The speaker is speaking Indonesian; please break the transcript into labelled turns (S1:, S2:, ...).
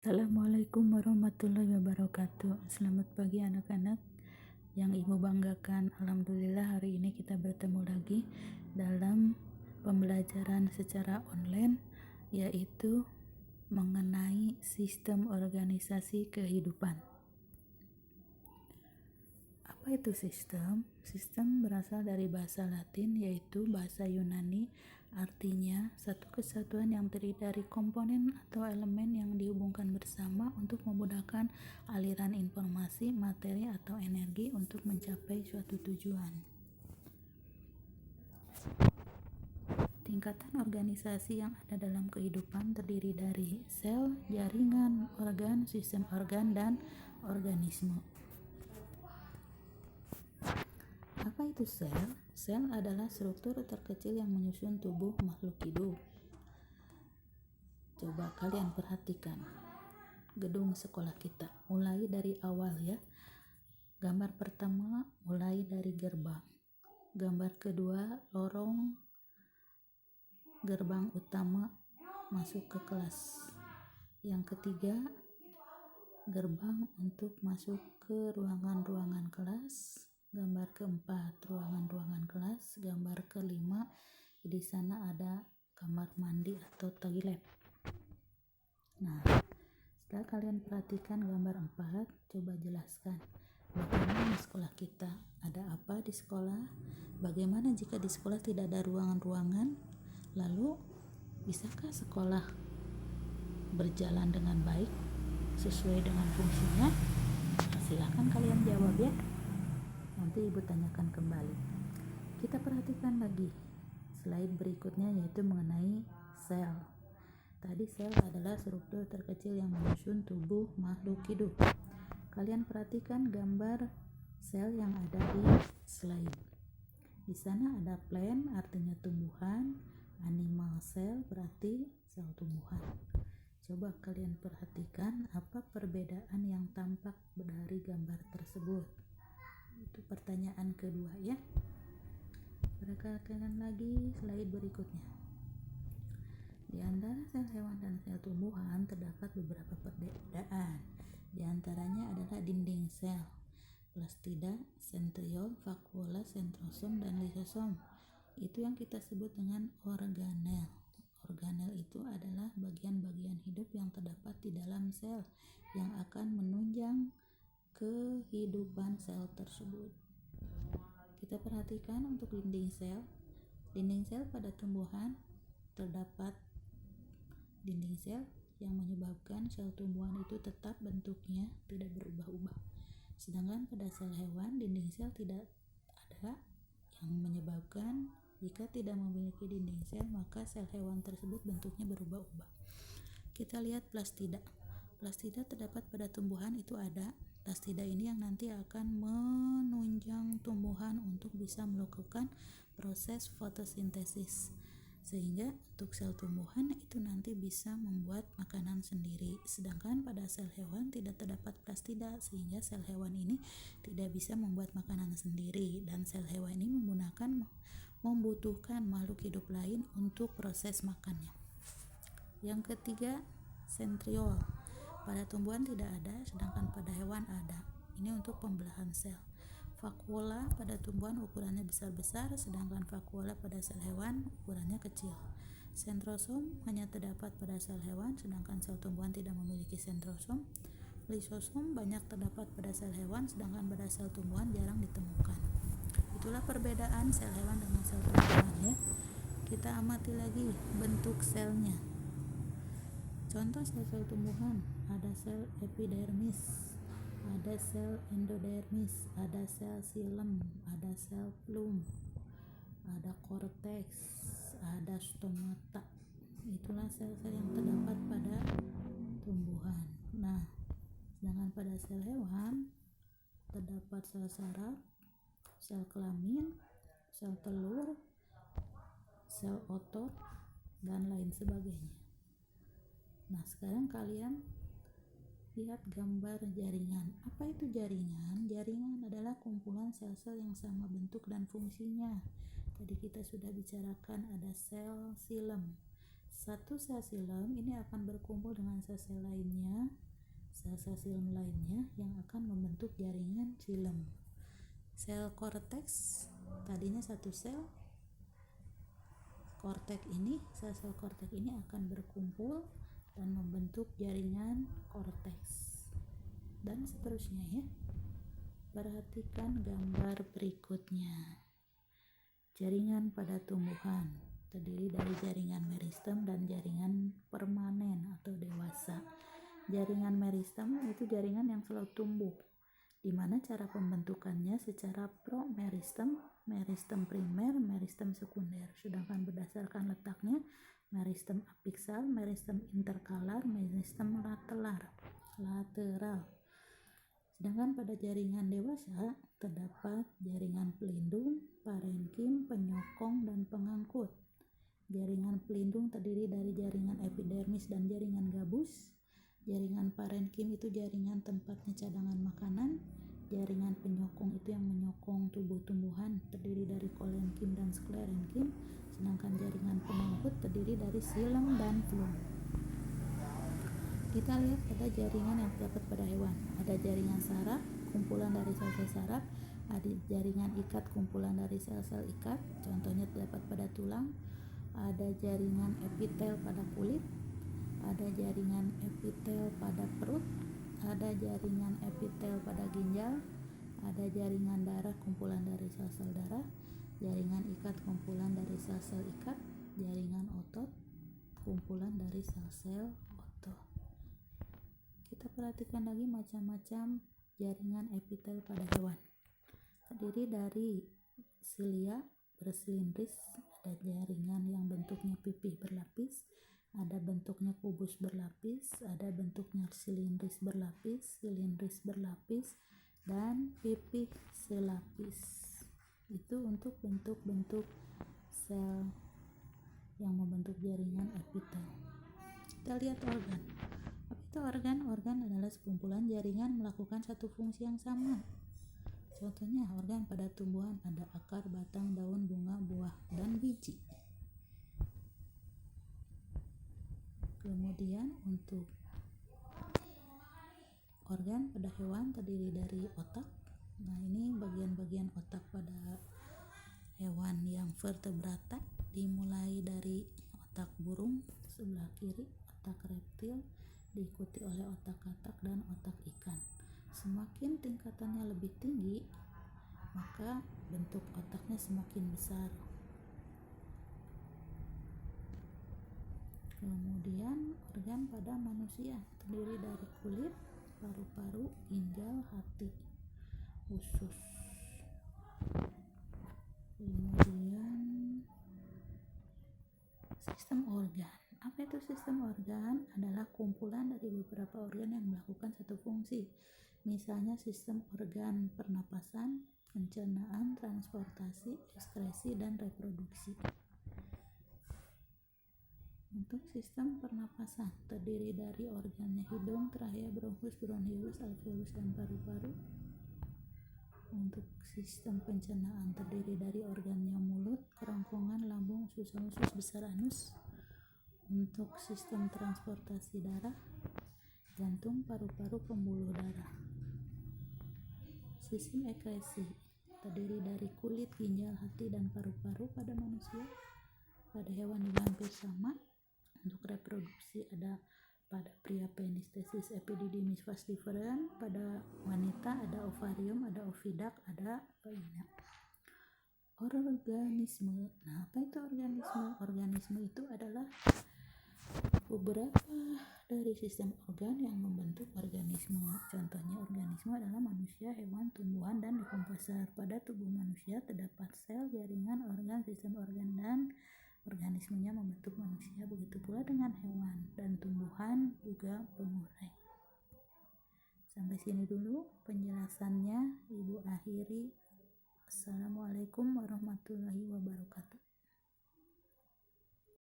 S1: Assalamualaikum warahmatullahi wabarakatuh. Selamat pagi anak-anak yang ibu banggakan. Alhamdulillah hari ini kita bertemu lagi dalam pembelajaran secara online, yaitu mengenai sistem organisasi kehidupan. Apa itu sistem? Sistem berasal dari bahasa Latin, yaitu bahasa Yunani. Artinya satu kesatuan yang terdiri dari komponen atau elemen yang dihubungkan bersama untuk memudahkan aliran informasi, materi, atau energi untuk mencapai suatu tujuan. Tingkatan organisasi yang ada dalam kehidupan terdiri dari sel, jaringan, organ, sistem organ, dan organisme. Apa itu sel? Sel adalah struktur terkecil yang menyusun tubuh makhluk hidup. Coba kalian perhatikan gedung sekolah kita, mulai dari awal ya. Gambar pertama mulai dari gerbang. Gambar kedua lorong gerbang utama masuk ke kelas. Yang ketiga gerbang untuk masuk ke ruangan-ruangan kelas. Gambar keempat ruangan-ruangan kelas. Gambar kelima di sana ada kamar mandi atau toilet. Nah, setelah kalian perhatikan gambar 4, coba jelaskan bagaimana di sekolah kita, ada apa di sekolah, bagaimana jika di sekolah tidak ada ruangan-ruangan, lalu bisakah sekolah berjalan dengan baik sesuai dengan fungsinya? Silakan kalian jawab ya, nanti ibu tanyakan kembali. Kita perhatikan lagi slide berikutnya, yaitu mengenai sel. Tadi sel adalah struktur terkecil yang menyusun tubuh makhluk hidup. Kalian perhatikan gambar sel yang ada di slide. Di sana ada plant, artinya tumbuhan, animal cell berarti sel tumbuhan. Coba kalian perhatikan apa perbedaan yang tampak dari gambar tersebut. Itu pertanyaan kedua ya. Perhatikan lagi slide berikutnya. Di antara sel hewan dan sel tumbuhan terdapat beberapa perbedaan. Di antaranya adalah dinding sel, plastida, centriole, vakuola, centrosom, dan lisosom. Itu yang kita sebut dengan organel. Organel itu adalah bagian-bagian hidup yang terdapat di dalam sel yang akan menunjang kehidupan sel tersebut. Kita perhatikan untuk dinding sel. Dinding sel pada tumbuhan terdapat dinding sel yang menyebabkan sel tumbuhan itu tetap bentuknya tidak berubah-ubah. Sedangkan pada sel hewan, dinding sel tidak ada yang menyebabkan jika tidak memiliki dinding sel, maka sel hewan tersebut bentuknya berubah-ubah. Kita lihat plastida. Plastida terdapat pada tumbuhan itu ada. Plastida ini yang nanti akan menunjang tumbuhan untuk bisa melakukan proses fotosintesis, sehingga untuk sel tumbuhan itu nanti bisa membuat makanan sendiri. Sedangkan pada sel hewan tidak terdapat plastida, sehingga sel hewan ini tidak bisa membuat makanan sendiri, dan sel hewan ini membutuhkan makhluk hidup lain untuk proses makannya. Yang ketiga, centriole. Pada tumbuhan tidak ada, sedangkan pada hewan ada. Ini untuk pembelahan sel. Vakuola pada tumbuhan ukurannya besar-besar, sedangkan vakuola pada sel hewan ukurannya kecil. Centrosom hanya terdapat pada sel hewan, sedangkan sel tumbuhan tidak memiliki centrosom. Lisosom banyak terdapat pada sel hewan, sedangkan pada sel tumbuhan jarang ditemukan. Itulah perbedaan sel hewan dengan sel tumbuhan ya. Kita amati lagi bentuk selnya. Contoh sel-sel tumbuhan, ada sel epidermis, ada sel endodermis, ada sel xilem, ada sel plum, ada korteks, ada stomata. Itulah sel-sel yang terdapat pada tumbuhan. Nah, sedangkan pada sel hewan terdapat sel saraf, sel kelamin, sel telur, sel otot, dan lain sebagainya. Nah, sekarang kalian lihat gambar jaringan. Apa itu jaringan? Jaringan adalah kumpulan sel-sel yang sama bentuk dan fungsinya. Tadi kita sudah bicarakan ada sel xilem. Satu sel silem ini akan berkumpul dengan sel-sel lainnya, sel-sel silem lainnya yang akan membentuk jaringan silem. Sel korteks tadinya satu sel, sel-sel korteks ini akan berkumpul dan membentuk jaringan korteks, dan seterusnya ya. Perhatikan gambar berikutnya. Jaringan pada tumbuhan terdiri dari jaringan meristem dan jaringan permanen atau dewasa. Jaringan meristem itu jaringan yang selalu tumbuh, di mana cara pembentukannya secara promeristem, meristem primer, meristem sekunder. Sedangkan berdasarkan letaknya, meristem apiksal, meristem interkalar, meristem lateral. Sedangkan pada jaringan dewasa terdapat jaringan pelindung, parenkim, penyokong, dan pengangkut. Jaringan pelindung terdiri dari jaringan epidermis dan jaringan gabus. Jaringan parenkim itu jaringan tempatnya cadangan makanan. Jaringan penyokong itu yang menyokong tubuh tumbuhan terdiri dari kolenkim dan sklerenkim. Sedangkan jaringan pengangkut terdiri dari silem dan flum. Kita lihat pada jaringan yang terdapat pada hewan. Ada jaringan saraf, kumpulan dari sel-sel saraf. Ada jaringan ikat, kumpulan dari sel-sel ikat. Contohnya terdapat pada tulang. Ada jaringan epitel pada kulit. Ada jaringan epitel pada perut. Ada jaringan epitel pada ginjal. Ada jaringan darah, kumpulan dari sel-sel darah. Jaringan ikat, kumpulan dari sel-sel ikat. Jaringan otot, kumpulan dari sel-sel otot. Kita perhatikan lagi macam-macam jaringan epitel pada hewan. Terdiri dari silia bersilindris, ada jaringan yang bentuknya pipih berlapis, ada bentuknya kubus berlapis, ada bentuknya silindris berlapis, dan pipih selapis. Itu untuk bentuk-bentuk sel yang membentuk jaringan epitel. Kita lihat organ. Organ adalah sekumpulan jaringan melakukan satu fungsi yang sama. Contohnya organ pada tumbuhan ada akar, batang, daun, bunga, buah, dan biji. Kemudian untuk organ pada hewan terdiri dari otak. Nah, ini bagian-bagian otak pada hewan yang vertebrata, dimulai dari otak burung sebelah kiri, otak reptil, diikuti oleh otak katak dan otak ikan. Semakin tingkatannya lebih tinggi, maka bentuk otaknya semakin besar. Kemudian organ pada manusia terdiri dari kulit, paru-paru, ginjal, hati, usus. Kemudian sistem organ. Apa itu sistem organ? Adalah kumpulan dari beberapa organ yang melakukan satu fungsi. Misalnya sistem organ pernapasan, pencernaan, transportasi, ekskresi, dan reproduksi. Untuk sistem pernapasan terdiri dari organnya hidung, trachea, bronkus, bronhiolus, alveolus, dan paru-paru. Untuk sistem pencernaan terdiri dari organnya mulut, kerongkongan, lambung, usus besar anus. Untuk sistem transportasi darah, jantung, paru-paru, pembuluh darah. Sistem ekskresi terdiri dari kulit, ginjal, hati, dan paru-paru pada manusia. Pada hewan juga hampir sama. Untuk reproduksi ada pada pria penis, testis, epididymis, vas deferens. Pada wanita ada ovarium, ada oviduct, ada vagina. Organisme. Nah, apa itu organisme? Organisme itu adalah beberapa dari sistem organ yang membentuk organisme. Contohnya organisme adalah manusia, hewan, tumbuhan, dan dekomposer. Pada tubuh manusia terdapat sel, jaringan, organ, sistem organ, dan organismenya membentuk manusia. Begitu pula dengan hewan dan tumbuhan juga pengurai. Sampai sini dulu penjelasannya, Ibu akhiri. Assalamualaikum warahmatullahi wabarakatuh.